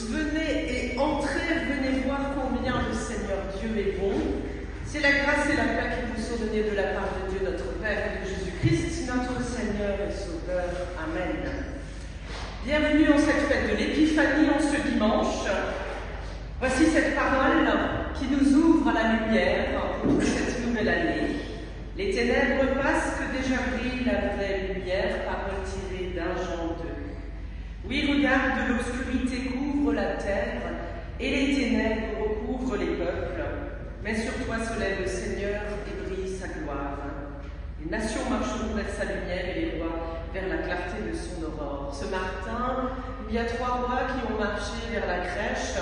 tous, venez et entrez, venez voir combien le Seigneur Dieu est bon. C'est la grâce et la paix qui vous sont données de la part de Dieu notre Père et de Jésus-Christ, notre Seigneur et Sauveur. Amen. Bienvenue en cette fête de l'Épiphanie en ce dimanche. Voici cette parole qui nous ouvre à la lumière pour cette nouvelle année. Les ténèbres passent, que déjà brille la vraie lumière, parole tirée d'un Jean 2. Oui, regarde, l'obscurité couvre la terre et les ténèbres recouvrent les peuples. Mais sur toi se lève le Seigneur et brille sa gloire. Les nations marcheront vers sa lumière et les rois vers la clarté de son aurore. Ce matin, il y a 3 rois qui ont marché vers la crèche.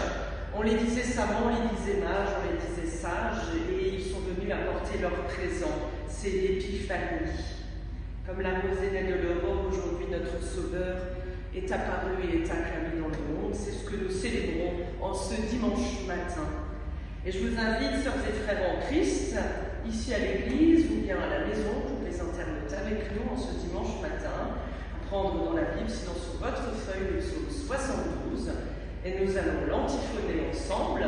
On les disait savants, on les disait mages, on les disait sages, et ils sont venus apporter leur présent. C'est l'Épiphanie. Comme la rosée naît de l'aurore, aujourd'hui notre Sauveur est apparu et est acclamé dans le monde. C'est ce que nous célébrons en ce dimanche matin. Et je vous invite, sœurs et frères en Christ, ici à l'église ou bien à la maison, pour les internautes avec nous en ce dimanche matin, à prendre dans la Bible, sinon sur votre feuille, le psaume 72, et nous allons l'antiphoner ensemble.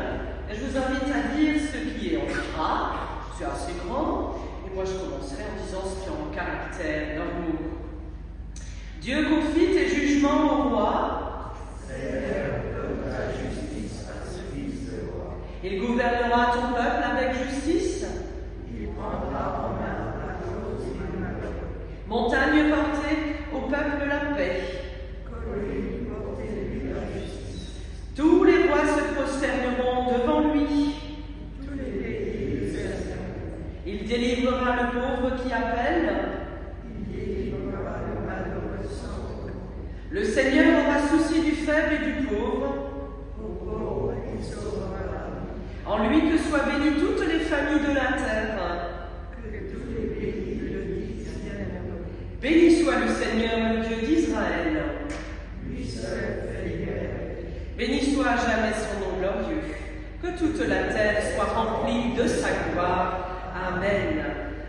Et je vous invite à dire ce qui est en gras, c'est assez grand, et moi je commencerai en disant ce qui est en caractère normaux. Dieu confie tes jugements au roi. Seigneur, donne ta justice à ce fils de roi. Il gouvernera ton peuple avec justice. Il prendra en main la cause du malheur. Montagne portée au peuple la paix. Colline portez-lui la justice. Tous les rois se prosterneront devant lui. Tous les pays lui serviront. Il délivrera le pauvre qui appelle. Il délivrera le malheureux sans honte. Le Seigneur aura souci du faible et du pauvre. Au pauvre, il sauvera la vie. En lui que soient bénies toutes les familles de la terre. Que tous les pays le disent bienheureux. Béni soit le Seigneur, le Dieu d'Israël. Lui seul fait guerre. Béni soit à jamais son nom glorieux. Que toute la terre soit remplie de sa gloire. Amen.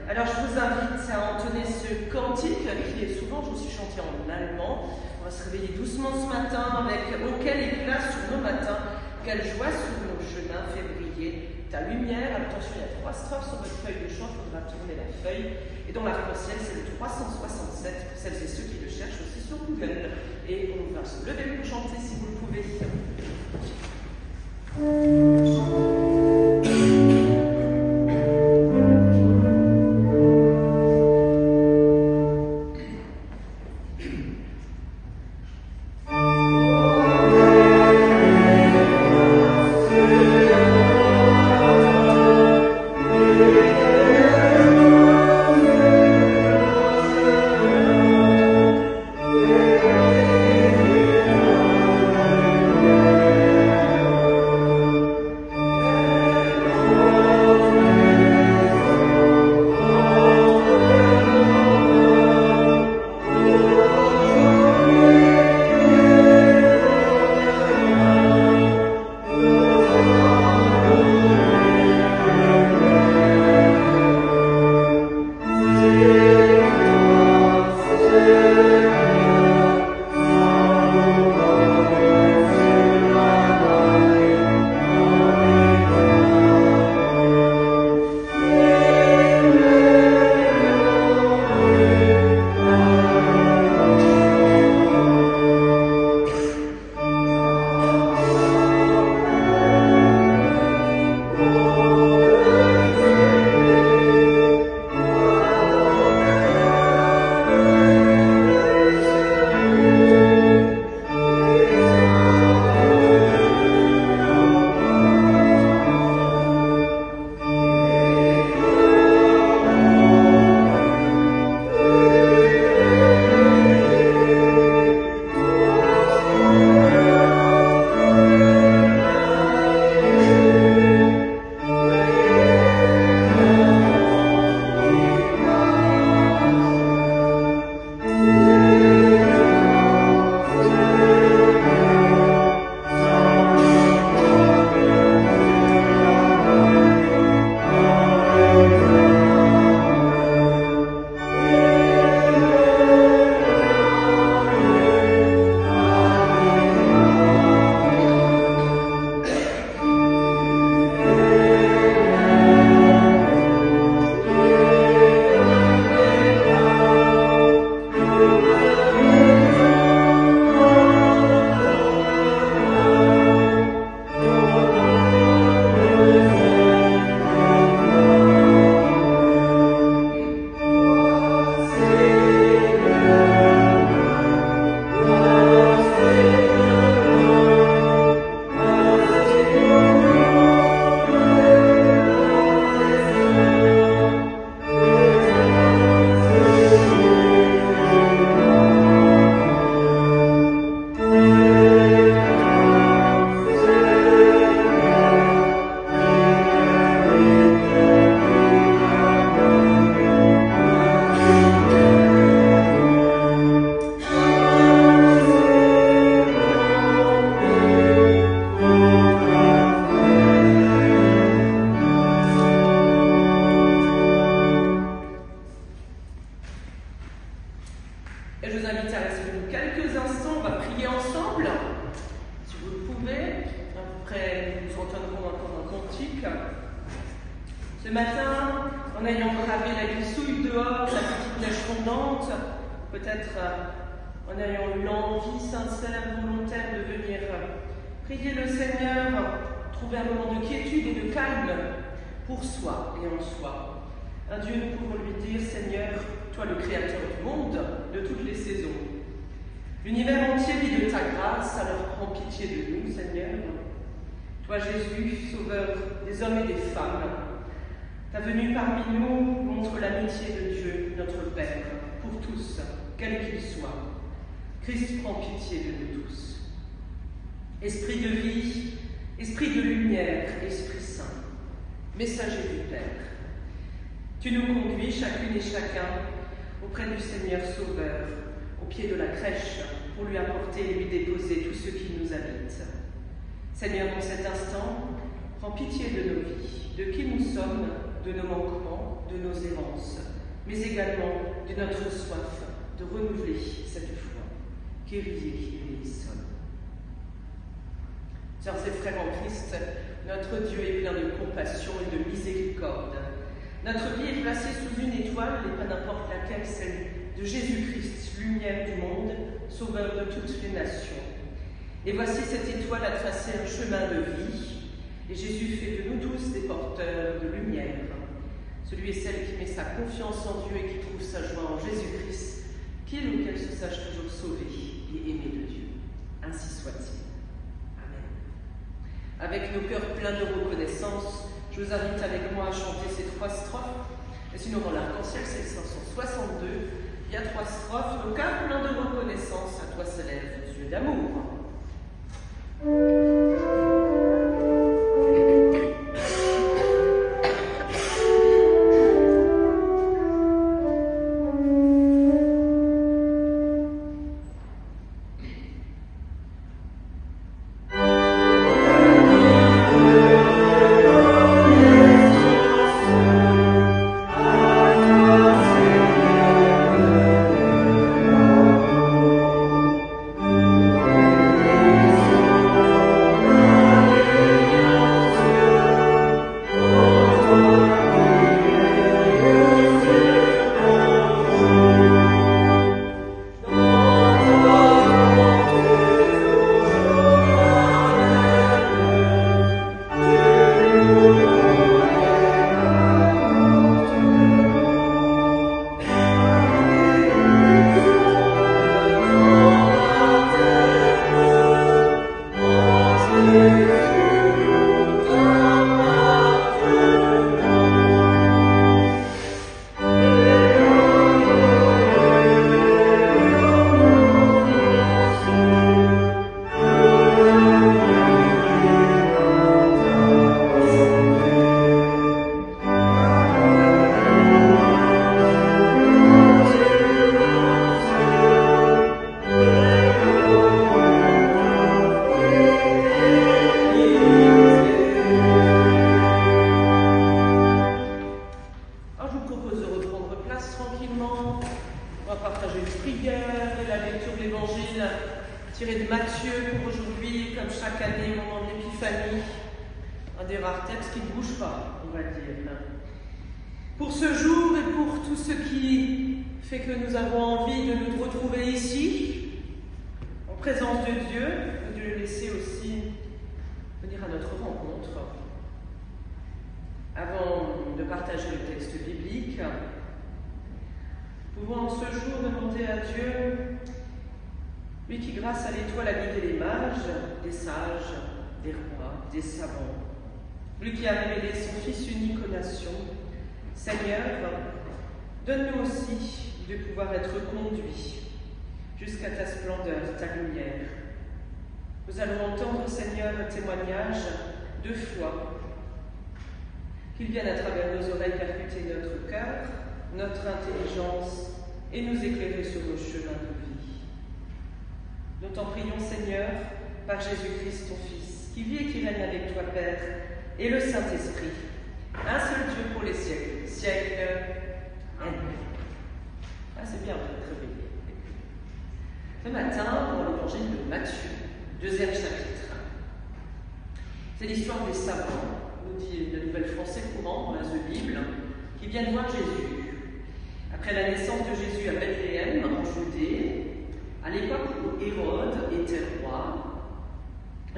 Alors je vous invite à entonner ce cantique qui est souvent, je vous suis chanté en allemand. On va se réveiller doucement ce matin avec auquel éclat sur nos matins, quelle joie sur nos chemins fait briller ta lumière. Attention, il y a 3 strophes sur votre feuille de chant, il faudra tourner la feuille. Et dans l'arc-en-ciel, c'est le 367 pour celles et ceux qui le cherchent aussi sur Google. Et on va se lever pour chanter si vous le pouvez. cantique. Ce matin, en ayant bravé la glissouille dehors, la petite neige fondante, peut-être en ayant eu l'envie sincère, volontaire de venir prier le Seigneur, trouver un moment de quiétude et de calme pour soi et en soi. Un Dieu, nous pouvons lui dire, Seigneur, toi le Créateur du monde, de toutes les saisons. L'univers entier vit de ta grâce, alors prends pitié de nous, Seigneur. Toi, Jésus, sauveur des hommes et des femmes, ta venue parmi nous montre l'amitié de Dieu, notre Père, pour tous, quels qu'ils soient. Christ prend pitié de nous tous. Esprit de vie, esprit de lumière, Esprit Saint, messager du Père. Tu nous conduis, chacune et chacun, auprès du Seigneur Sauveur, au pied de la crèche, pour lui apporter et lui déposer tout ce qui nous habite. Seigneur, en cet instant, prends pitié de nos vies, de qui nous sommes, de nos manquements, de nos errances, mais également de notre soif de renouveler cette foi. Kyrie eleison. Sœurs et frères en Christ, notre Dieu est plein de compassion et de miséricorde. Notre vie est placée sous une étoile, et pas n'importe laquelle, celle de Jésus-Christ, lumière du monde, sauveur de toutes les nations. Et voici cette étoile a tracé un chemin de vie, et Jésus fait de nous tous des porteurs de lumière. Celui et celle qui met sa confiance en Dieu et qui trouve sa joie en Jésus-Christ, qu'il ou qu'elle se sache toujours sauvé et aimé de Dieu. Ainsi soit-il. Amen. Avec nos cœurs pleins de reconnaissance, je vous invite avec moi à chanter ces 3 strophes. Et sinon, dans l'arc-en-ciel, c'est le 562. Il y a 3 strophes. Nos cœurs pleins de reconnaissance, à toi s'élève, Dieu d'amour. Pour ce jour et pour tout ce qui fait que nous avons envie de nous retrouver ici, en présence de Dieu, et de le laisser aussi venir à notre rencontre. Avant de partager le texte biblique, nous pouvons en ce jour demander à Dieu, lui qui grâce à l'étoile a guidé les mages, des sages, des rois, des savants, lui qui a révélé son Fils unique aux nations. Seigneur, donne-nous aussi de pouvoir être conduits jusqu'à ta splendeur, ta lumière. Nous allons entendre, Seigneur, un témoignage de foi, qu'il vienne à travers nos oreilles percuter notre cœur, notre intelligence et nous éclairer sur nos chemins de vie. Nous t'en prions, Seigneur, par Jésus-Christ, ton Fils, qui vit et qui règne avec toi, Père, et le Saint-Esprit, un seul Dieu pour les siècles, siècles. Amen. Ah, c'est bien, vous êtes réveillés. Ce matin, dans l'évangile de Matthieu, 2e chapitre, c'est l'histoire des savants nous dit le Nouvel Français courant dans la Bible, qui viennent voir Jésus. Après la naissance de Jésus à Bethléem, en Judée, à l'époque où Hérode était roi,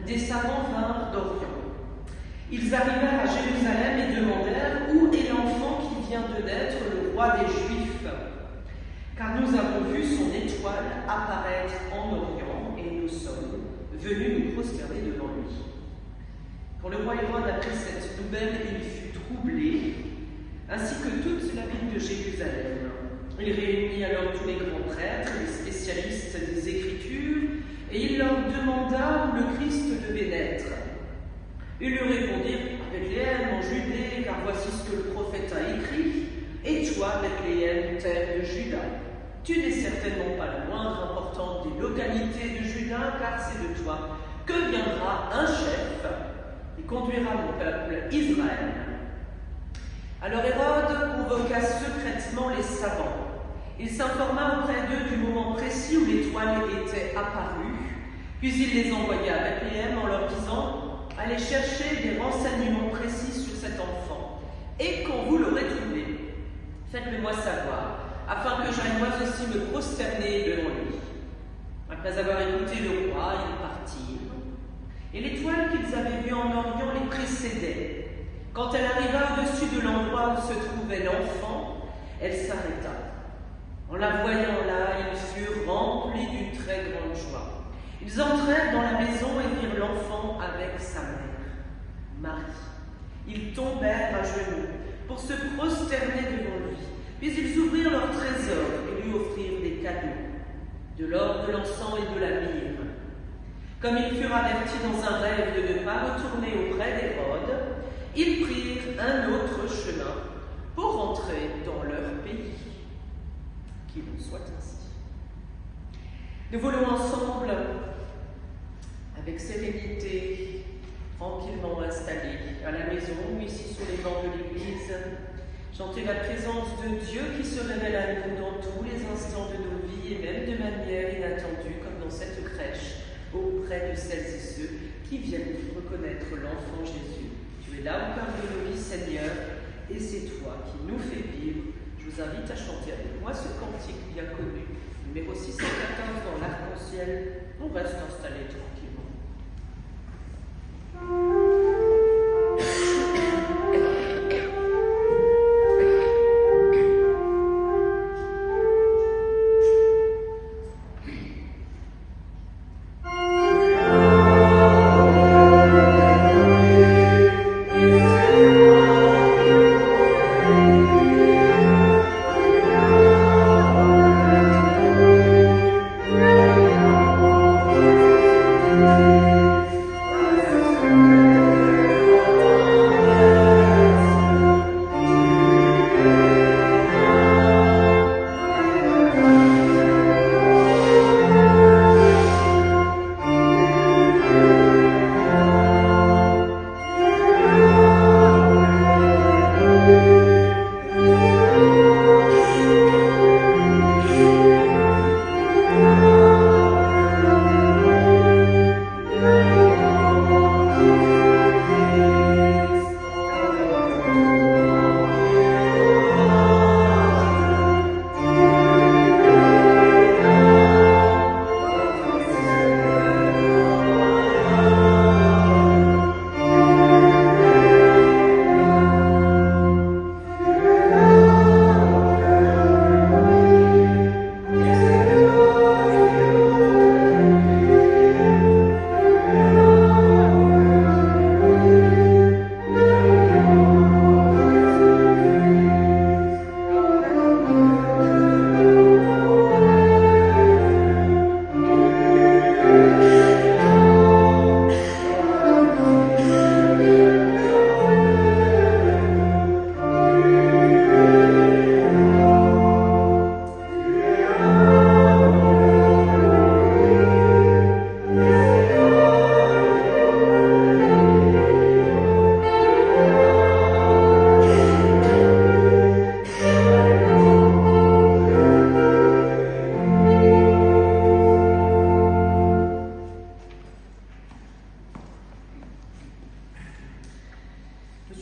des savants vinrent d'Orient. Ils arrivèrent à Jérusalem et demandèrent « Où est l'enfant qui vient de naître, le roi des Juifs ? Car nous avons vu son étoile apparaître en Orient et nous sommes venus nous prosterner devant lui. » Quand le roi Hérode apprit cette nouvelle, il fut troublé, ainsi que toute la ville de Jérusalem. Il réunit alors tous les grands prêtres, les spécialistes des Écritures, et il leur demanda où le Christ devait naître. Ils lui répondirent « À Bethléem, en Judée, car voici ce que le prophète a écrit. Et toi, Bethléem, terre de Juda, tu n'es certainement pas la moindre importante des localités de Juda, car c'est de toi que viendra un chef et conduira mon peuple Israël. » Alors Hérode convoqua secrètement les savants. Il s'informa auprès d'eux du moment précis où l'étoile était apparue, puis il les envoya à Bethléem en leur disant « Allez chercher des renseignements précis sur cet enfant, et quand vous l'aurez trouvé, faites-le moi savoir, afin que j'aille moi aussi me prosterner devant lui. » Après avoir écouté le roi, ils partirent, et l'étoile qu'ils avaient vue en Orient les précédait. Quand elle arriva au-dessus de l'endroit où se trouvait l'enfant, elle s'arrêta. En la voyant là, ils furent remplis d'une très grande joie. Ils entrèrent dans la maison et virent l'enfant avec sa mère, Marie. Ils tombèrent à genoux pour se prosterner devant lui. Puis ils ouvrirent leur trésor et lui offrirent des cadeaux, de l'or, de l'encens et de la myrrhe. Comme ils furent avertis dans un rêve de ne pas retourner auprès d'Hérode, ils prirent un autre chemin pour rentrer dans leur pays. Qu'il en soit ainsi. Nous voulons ensemble, avec sérénité, tranquillement installés à la maison ou ici sur les bancs de l'église, chanter la présence de Dieu qui se révèle à nous dans tous les instants de nos vies et même de manière inattendue, comme dans cette crèche, auprès de celles et ceux qui viennent reconnaître l'enfant Jésus. Tu es là au cœur de nos vies, Seigneur, et c'est toi qui nous fais vivre. Je vous invite à chanter avec moi ce cantique bien connu, numéro 614 dans l'arc-en-ciel. On reste installé tranquillement. Amen.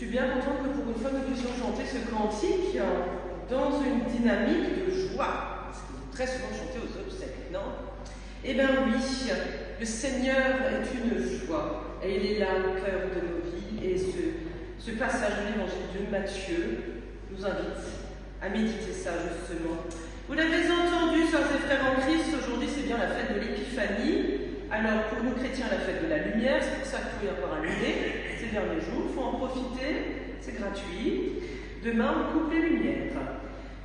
suis bien contente que pour une fois nous puissions chanter ce cantique dans une dynamique de joie. Parce que très souvent chanté aux obsèques, non? Eh bien oui, le Seigneur est une joie et il est là au cœur de nos vies. Et ce passage de l'évangile de Matthieu nous invite à méditer ça justement. Vous l'avez entendu, sœurs et frères en Christ, aujourd'hui c'est bien la fête de l'Épiphanie. Alors pour nous chrétiens, la fête de la lumière, c'est pour ça qu'il faut y avoir allumé ces derniers jours, il faut en profiter, c'est gratuit. Demain on coupe les lumières,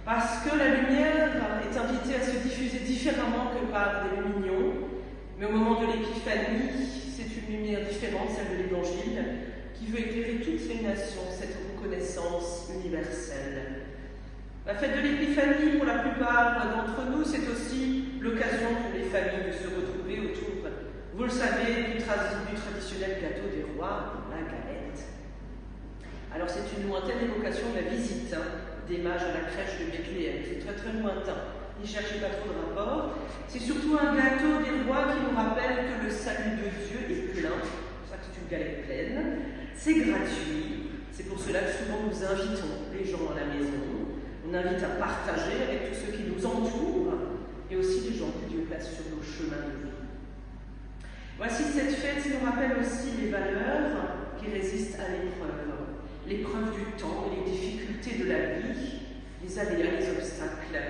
parce que la lumière est invitée à se diffuser différemment que par des lumignons, mais au moment de l'Épiphanie, c'est une lumière différente, celle de l'Évangile, qui veut éclairer toutes les nations, cette reconnaissance universelle. La fête de l'Épiphanie, pour la plupart d'entre nous, c'est aussi l'occasion pour les familles de se retrouver autour, vous le savez, du traditionnel gâteau des rois, la galette. Alors c'est une lointaine évocation de la visite des mages à la crèche de Bethléem. C'est très très lointain. N'y cherchez pas trop de rapport. C'est surtout un gâteau des rois qui nous rappelle que le salut de Dieu est plein. C'est pour ça que c'est une galette pleine. C'est gratuit. C'est pour cela que souvent nous invitons les gens à la maison. On invite à partager avec tous ceux qui nous entourent et aussi les gens que Dieu place sur nos chemins de vie. Voici cette fête nous rappelle aussi les valeurs qui résistent à l'épreuve du temps et les difficultés de la vie, les aléas, les obstacles.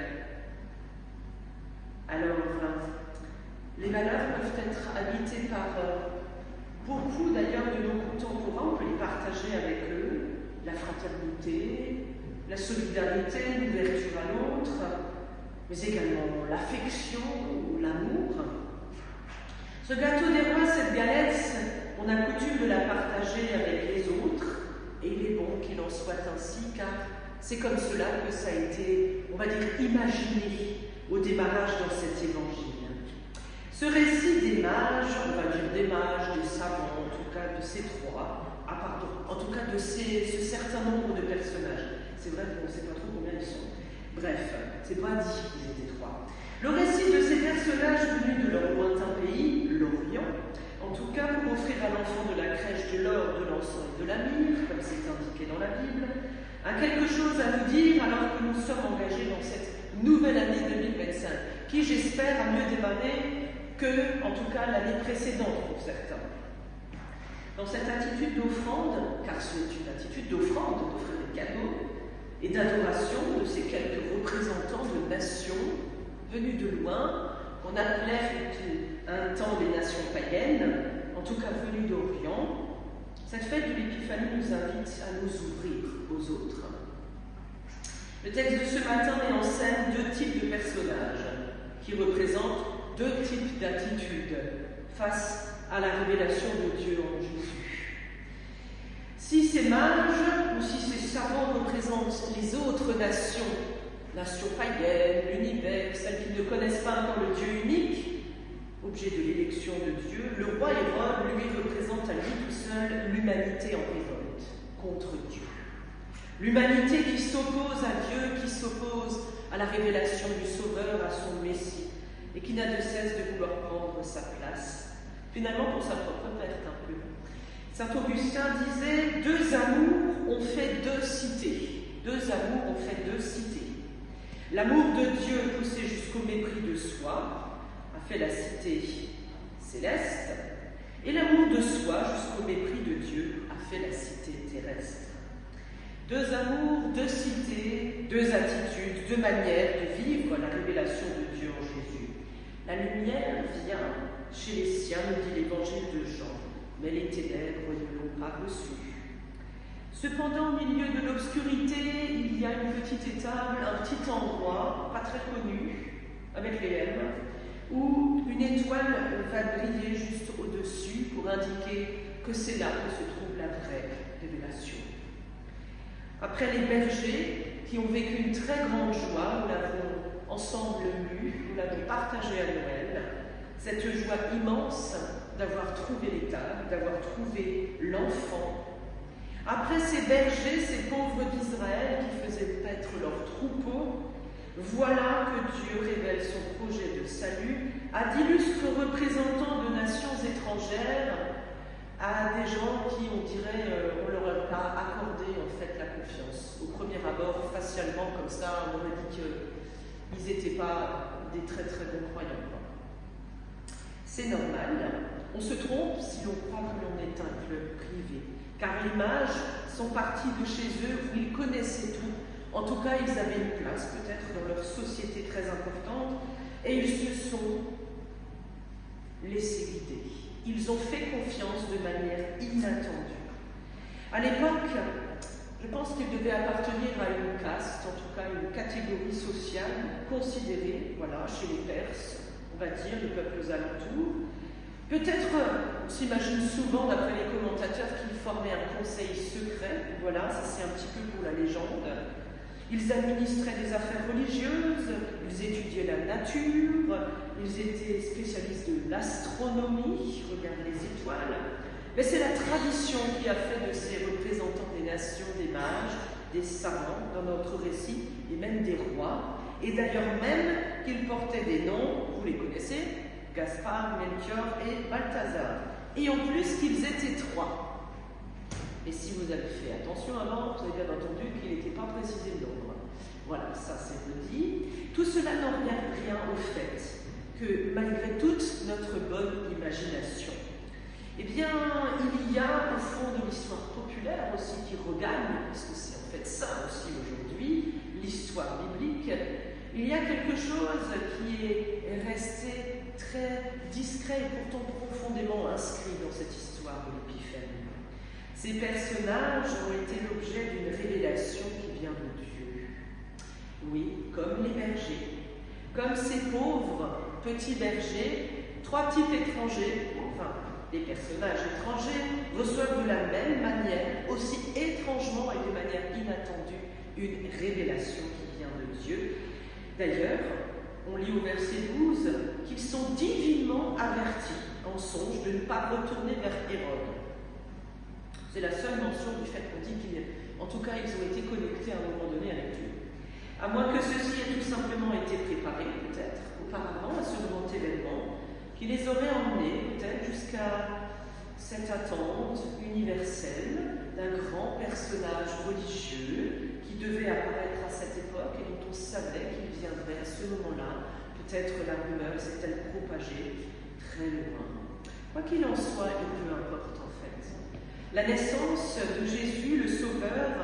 Alors, les valeurs peuvent être habitées par beaucoup d'ailleurs de nos contemporains, on peut les partager avec eux, la fraternité, la solidarité, l'ouverture à l'autre, mais également l'affection ou l'amour. Ce gâteau des rois, cette galette, on a coutume de la partager avec les autres, et il est bon qu'il en soit ainsi, car c'est comme cela que ça a été, on va dire, imaginé au démarrage dans cet évangile. Ce récit des mages, on va dire des mages, des savants, en tout cas de ces trois, en tout cas de ce certain nombre de personnages. C'est vrai qu'on ne sait pas trop combien ils sont. Bref, c'est pas dit qu'ils étaient trois. Le récit de ces personnages venus de leur lointain pays, l'Orient, en tout cas pour offrir à l'enfant de la crèche de l'or, de l'encens et de la myrrhe, comme c'est indiqué dans la Bible, a quelque chose à nous dire alors que nous sommes engagés dans cette nouvelle année 2025, qui j'espère a mieux démarré que, en tout cas, l'année précédente pour certains. Dans cette attitude d'offrande, car c'est une attitude d'offrande, d'offrir des cadeaux, et d'adoration de ces quelques représentants de nations venus de loin, qu'on appelait un temps les nations païennes, en tout cas venues d'Orient. Cette fête de l'Épiphanie nous invite à nous ouvrir aux autres. Le texte de ce matin met en scène deux types de personnages qui représentent deux types d'attitudes face à la révélation de Dieu en Jésus. Si ces mages ou si ces savants représentent les autres nations païennes, l'univers, celles qui ne connaissent pas encore le Dieu unique, objet de l'élection de Dieu, le roi Hérode, lui, représente à lui tout seul l'humanité en révolte contre Dieu. L'humanité qui s'oppose à Dieu, qui s'oppose à la révélation du Sauveur, à son Messie, et qui n'a de cesse de vouloir prendre sa place, finalement pour sa propre perte un peu. Saint Augustin disait « Deux amours ont fait deux cités. Deux amours ont fait deux cités. L'amour de Dieu poussé jusqu'au mépris de soi a fait la cité céleste, et l'amour de soi jusqu'au mépris de Dieu a fait la cité terrestre. » Deux amours, deux cités, deux attitudes, deux manières de vivre la révélation de Dieu en Jésus. La lumière vient chez les siens, nous dit l'évangile de Jean, mais les ténèbres ne l'ont pas reçu. Cependant, au milieu de l'obscurité, il y a une petite étable, un petit endroit, pas très connu, avec les M, où une étoile va briller juste au-dessus pour indiquer que c'est là que se trouve la vraie révélation. Après les bergers, qui ont vécu une très grande joie, nous l'avons ensemble lu, nous l'avons partagé à Noël, cette joie immense d'avoir trouvé l'étable, d'avoir trouvé l'enfant. Après ces bergers, ces pauvres d'Israël qui faisaient paître leurs troupeaux, voilà que Dieu révèle son projet de salut à d'illustres représentants de nations étrangères, à des gens qui, on dirait, on leur a accordé confiance. Au premier abord, facialement, comme ça, on aurait dit qu'ils n'étaient pas des très très bons croyants. C'est normal, on se trompe si l'on croit que l'on est un club privé, car les mages sont partis de chez eux où ils connaissaient tout. En tout cas, ils avaient une place peut-être dans leur société très importante, et ils se sont laissés guider. Ils ont fait confiance de manière inattendue. À l'époque, je pense qu'ils devaient appartenir à une caste, en tout cas une catégorie sociale considérée, voilà, chez les Perses, on va dire, les peuples alentours. Peut-être, on s'imagine souvent, d'après les commentateurs, qu'ils formaient un conseil secret, voilà, ça c'est un petit peu pour la légende. Ils administraient des affaires religieuses, ils étudiaient la nature, ils étaient spécialistes de l'astronomie, regardent les étoiles. Mais c'est la tradition qui a fait de ces représentants des nations, des mages, des savants dans notre récit, et même des rois. Et d'ailleurs même qu'ils portaient des noms, vous les connaissez, Gaspard, Melchior et Balthazar. Et en plus qu'ils étaient 3. Et si vous avez fait attention avant, vous avez bien entendu qu'il n'était pas précisé le nombre. Voilà, ça c'est dit. Tout cela n'enlève rien au fait que malgré toute notre bonne imagination, eh bien, il y a au fond de l'histoire populaire aussi qui regagne, parce que c'est en fait ça aussi aujourd'hui, l'histoire biblique, il y a quelque chose qui est resté très discret et pourtant profondément inscrit dans cette histoire de l'Épiphanie. Ces personnages ont été l'objet d'une révélation qui vient de Dieu. Oui, comme les bergers, comme ces pauvres petits bergers, 3 types étrangers, enfin, les personnages étrangers reçoivent de la même manière, aussi étrangement et de manière inattendue, une révélation qui vient de Dieu. D'ailleurs, on lit au verset 12 qu'ils sont divinement avertis en songe de ne pas retourner vers Hérode. C'est la seule mention du fait qu'on dit qu'en tout cas, ils ont été connectés à un moment donné avec Dieu. À moins que ceci ait tout simplement été préparé, peut-être, auparavant, à ce grand événement, qui les aurait emmenés, peut-être, jusqu'à cette attente universelle d'un grand personnage religieux qui devait apparaître à cette époque et dont on savait qu'il viendrait à ce moment-là. Peut-être la rumeur s'est-elle propagée très loin. Quoi qu'il en soit, et peu importe en fait. La naissance de Jésus, le Sauveur,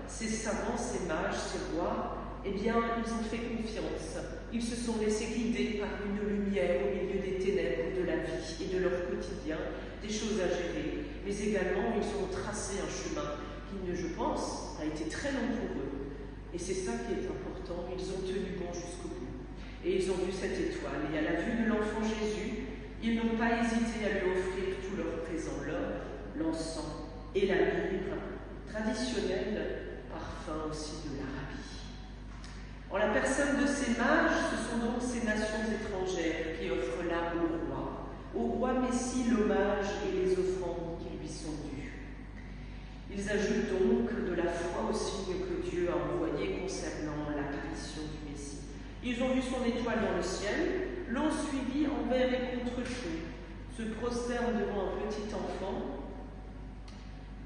ces savants, ces mages, ces rois, eh bien, ils ont fait confiance. Ils se sont laissés guider par une lumière au milieu des ténèbres de la vie et de leur quotidien, des choses à gérer, mais également ils ont tracé un chemin qui, je pense, a été très long pour eux. Et c'est ça qui est important, ils ont tenu bon jusqu'au bout. Et ils ont vu cette étoile, et à la vue de l'enfant Jésus, ils n'ont pas hésité à lui offrir tout leur présent, l'or, l'encens et la myrrhe, traditionnel parfum aussi de l'Arabie. En la personne de ces mages, ce sont donc ces nations étrangères qui offrent là au roi Messie l'hommage et les offrandes qui lui sont dues. Ils ajoutent donc de la foi au signe que Dieu a envoyé concernant l'apparition du Messie. Ils ont vu son étoile dans le ciel, l'ont suivi envers et contre tout, se prosternent devant un petit enfant.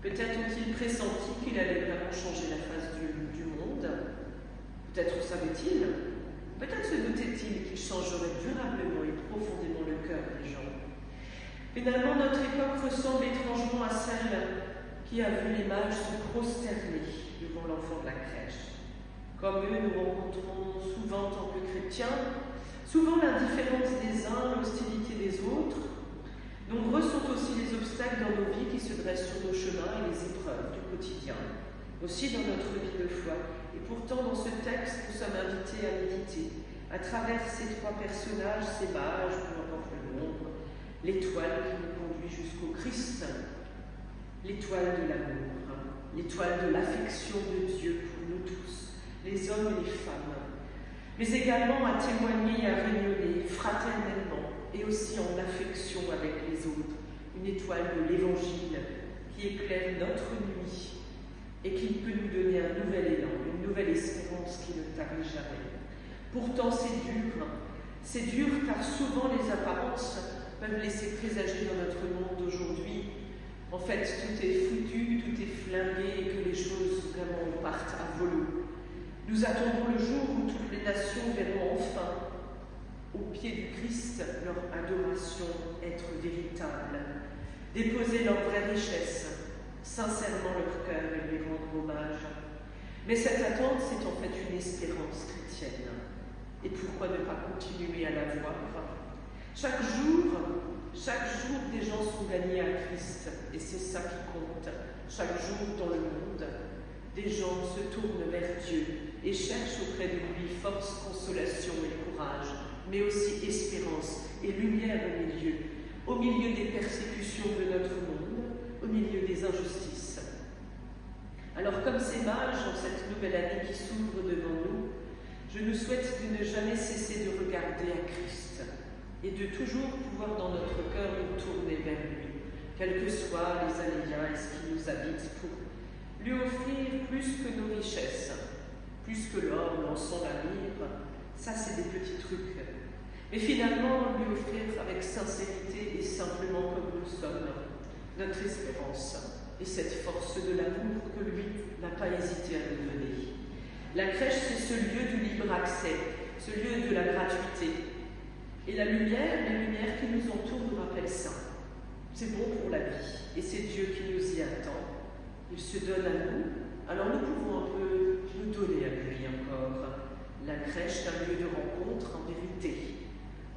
Peut-être ont-ils pressenti qu'il allait vraiment changer la face du monde. Peut-être savait-il, peut-être se doutait-il qu'il changerait durablement et profondément le cœur des gens. Finalement, notre époque ressemble étrangement à celle qui a vu les mages se prosterner devant l'enfant de la crèche. Comme eux, nous rencontrons souvent en tant que chrétiens, souvent l'indifférence des uns, l'hostilité des autres. Nombreux sont aussi les obstacles dans nos vies qui se dressent sur nos chemins et les épreuves du quotidien, aussi dans notre vie de foi. Et pourtant, dans ce texte, nous sommes invités à méditer, à travers ces 3 personnages, ces mages, peu importe le nombre, l'étoile qui nous conduit jusqu'au Christ, l'étoile de l'amour, l'étoile de l'affection de Dieu pour nous tous, les hommes et les femmes, mais également à témoigner et à rayonner fraternellement et aussi en affection avec les autres, une étoile de l'Évangile qui éclaire notre nuit et qui peut nous donner un nouvel élan, une nouvelle espérance qui ne tarit jamais. Pourtant, c'est dur car souvent les apparences peuvent laisser présager dans notre monde d'aujourd'hui. En fait, tout est foutu, tout est flingué et que les choses vraiment ont Nous attendons le jour où toutes les nations verront enfin, au pied du Christ, leur adoration être véritable, déposer leur vraie richesse, sincèrement leur cœur et lui rendre hommage. Mais cette attente, c'est en fait une espérance chrétienne. Et pourquoi ne pas continuer à la voir? Chaque jour, des gens sont gagnés à Christ, et c'est ça qui compte. Chaque jour dans le monde, des gens se tournent vers Dieu et cherchent auprès de lui force, consolation et courage, mais aussi espérance et lumière au milieu des persécutions de notre monde, au milieu des injustices. Alors comme ces mages, en cette nouvelle année qui s'ouvre devant nous, je nous souhaite de ne jamais cesser de regarder à Christ et de toujours pouvoir dans notre cœur nous tourner vers lui, quels que soient les aléas et ce qui nous habite, pour lui offrir plus que nos richesses, plus que l'or, l'encens, la myrrhe. Ça, c'est des petits trucs. Mais finalement, lui offrir avec sincérité et simplement comme nous sommes, notre espérance et cette force de l'amour que lui n'a pas hésité à nous donner. La crèche, c'est ce lieu du libre accès, ce lieu de la gratuité. Et la lumière, les lumières qui nous entourent nous rappellent ça. C'est bon pour la vie, et c'est Dieu qui nous y attend. Il se donne à nous, alors nous pouvons un peu nous donner à lui encore. La crèche est un lieu de rencontre en vérité,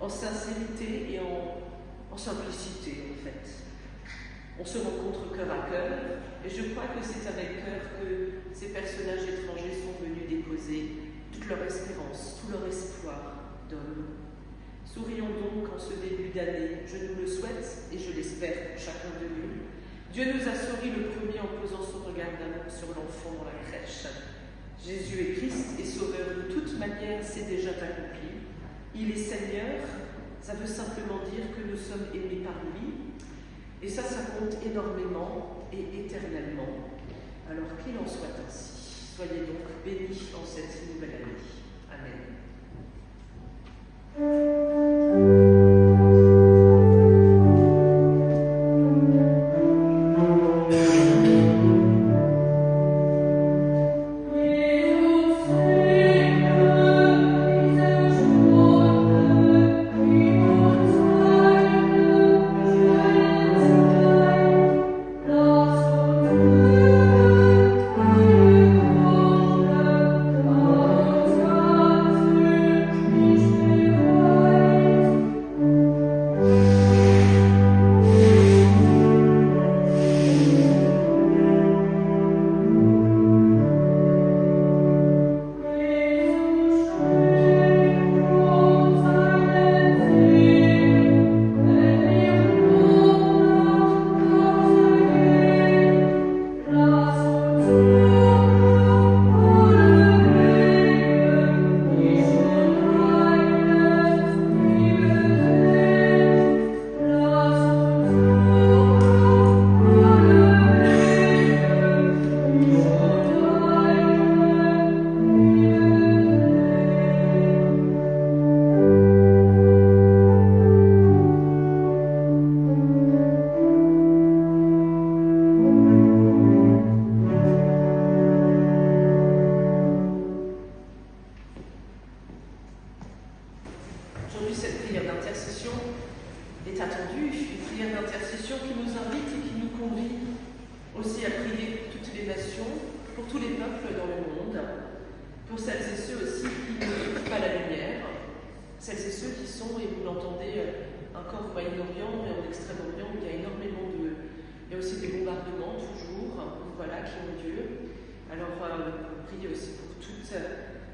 en sincérité et en simplicité en fait. On se rencontre cœur à cœur, et je crois que c'est avec cœur que ces personnages étrangers sont venus déposer toute leur espérance, tout leur espoir d'homme. Sourions donc en ce début d'année, je nous le souhaite et je l'espère pour chacun de nous. Dieu nous a souri le premier en posant son regard d'amour sur l'enfant dans la crèche. Jésus est Christ et Sauveur de toute manière, c'est déjà accompli. Il est Seigneur, ça veut simplement dire que nous sommes aimés par lui. Et ça compte énormément et éternellement. Alors qu'il en soit ainsi. Soyez donc bénis en cette nouvelle année. Amen.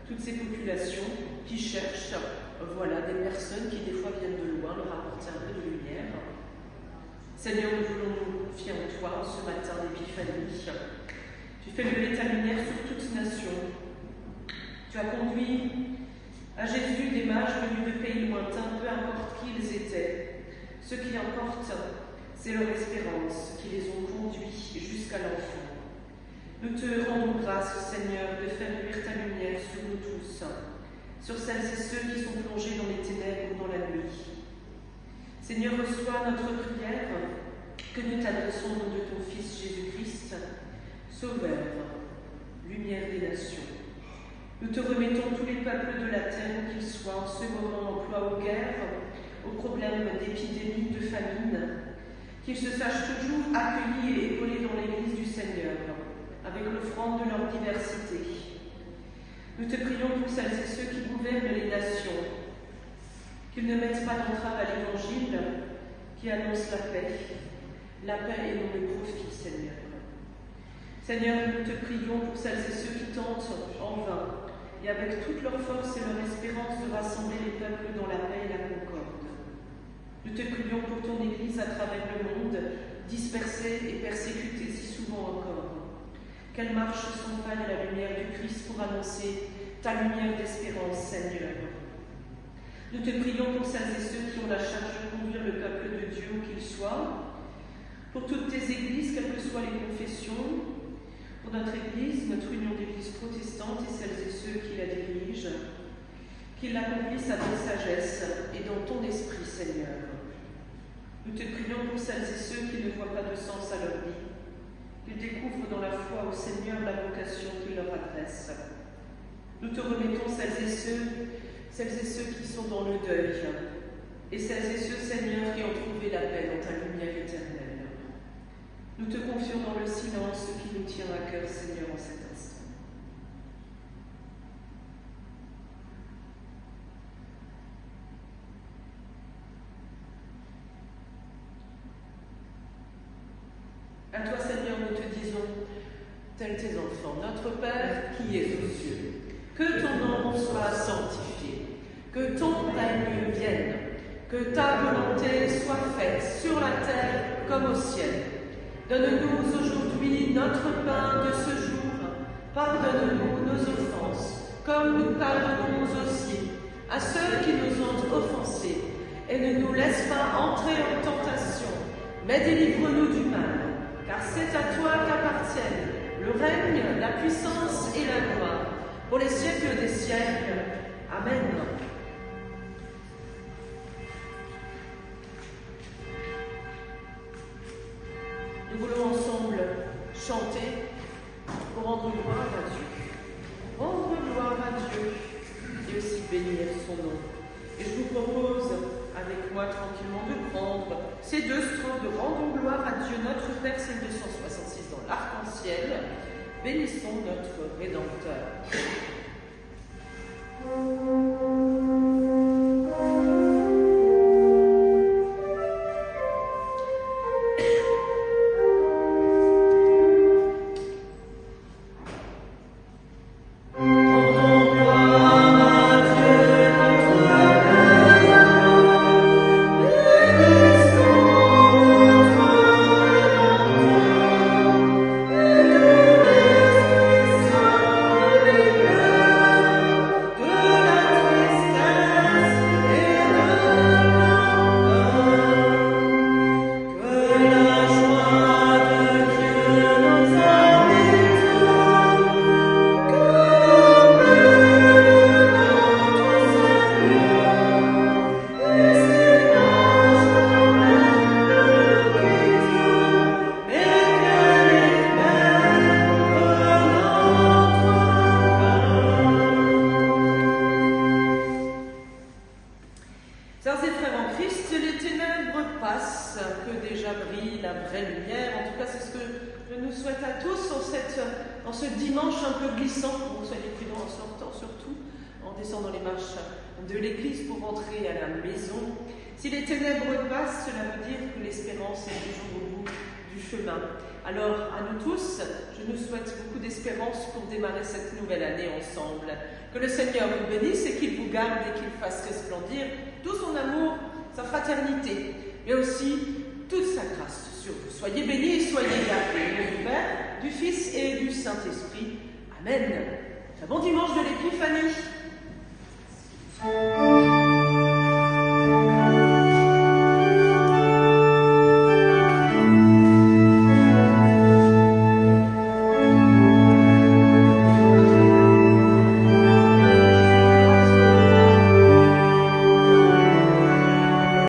Toutes ces populations qui cherchent des personnes qui des fois viennent de loin leur apporter un peu de lumière. Seigneur, nous voulons nous confier en toi ce matin d'épiphanie. Tu fais lever ta lumière sur toute nation. Tu as conduit à Jésus des mages venus de pays lointains, peu importe qui ils étaient. Ce qui importe, c'est leur espérance qui les ont conduits jusqu'à l'enfant. Nous te rendons grâce, Seigneur, de faire luire ta lumière sur nous tous, sur celles et ceux qui sont plongés dans les ténèbres ou dans la nuit. Seigneur, reçois notre prière que nous t'adressons au nom de ton Fils Jésus-Christ, Sauveur, lumière des nations. Nous te remettons tous les peuples de la terre, où qu'ils soient, en ce moment emploi aux guerres, aux problèmes d'épidémie, de famine, qu'ils se sachent toujours accueillis et épaulés dans l'Église du Seigneur, avec l'offrande de leur diversité. Nous te prions pour celles et ceux qui gouvernent les nations, qu'ils ne mettent pas d'entrave à l'Évangile, qui annonce la paix et non le profit, Seigneur. Seigneur, nous te prions pour celles et ceux qui tentent en vain, et avec toute leur force et leur espérance de rassembler les peuples dans la paix et la concorde. Nous te prions pour ton Église à travers le monde, dispersée et persécutée si souvent encore. Qu'elle marche sans faille à la lumière du Christ pour annoncer ta lumière d'espérance, Seigneur. Nous te prions pour celles et ceux qui ont la charge de conduire le peuple de Dieu où qu'il soit, pour toutes tes églises, quelles que soient les confessions, pour notre Église, notre union d'églises protestantes et celles et ceux qui la dirigent, qu'ils l'accomplissent avec sagesse et dans ton esprit, Seigneur. Nous te prions pour celles et ceux qui ne voient pas de sens à leur vie, qu'ils découvrent dans la foi au Seigneur la vocation qu'il leur adresse. Nous te remettons celles et ceux qui sont dans le deuil, et celles et ceux, Seigneur, qui ont trouvé la paix dans ta lumière éternelle. Nous te confions dans le silence ce qui nous tient à cœur, Seigneur, en cet instant. À toi, Seigneur, nous te disons, tels tes enfants, notre Père qui es aux cieux, que ton nom soit sanctifié, que ton règne vienne, que ta volonté soit faite sur la terre comme au ciel. Donne-nous aujourd'hui notre pain de ce jour. Pardonne-nous nos offenses, comme nous pardonnons aussi à ceux qui nous ont offensés. Et ne nous laisse pas entrer en tentation, mais délivre-nous du mal. Car c'est à toi qu'appartiennent le règne, la puissance et la gloire, pour les siècles des siècles. Amen. Nous voulons ensemble chanter pour rendre gloire à Dieu. Rendre gloire à Dieu et aussi bénir son nom. Et je vous propose, avec moi tranquillement, de prendre ces deux strophes de Rendons gloire à Dieu, notre Père, celle 266 dans l'arc-en-ciel. Bénissons notre Rédempteur. En ce dimanche un peu glissant, donc soyez prudents en sortant surtout, en descendant les marches de l'église pour rentrer à la maison. Si les ténèbres passent, cela veut dire que l'espérance est toujours au bout du chemin. Alors, à nous tous, je nous souhaite beaucoup d'espérance pour démarrer cette nouvelle année ensemble. Que le Seigneur vous bénisse et qu'il vous garde et qu'il fasse resplendir tout son amour, sa fraternité, mais aussi toute sa grâce sur vous. Soyez bénis et soyez gardés. Au nom du Père, du Fils et du Saint-Esprit. Amen. Un bon dimanche de l'Épiphanie.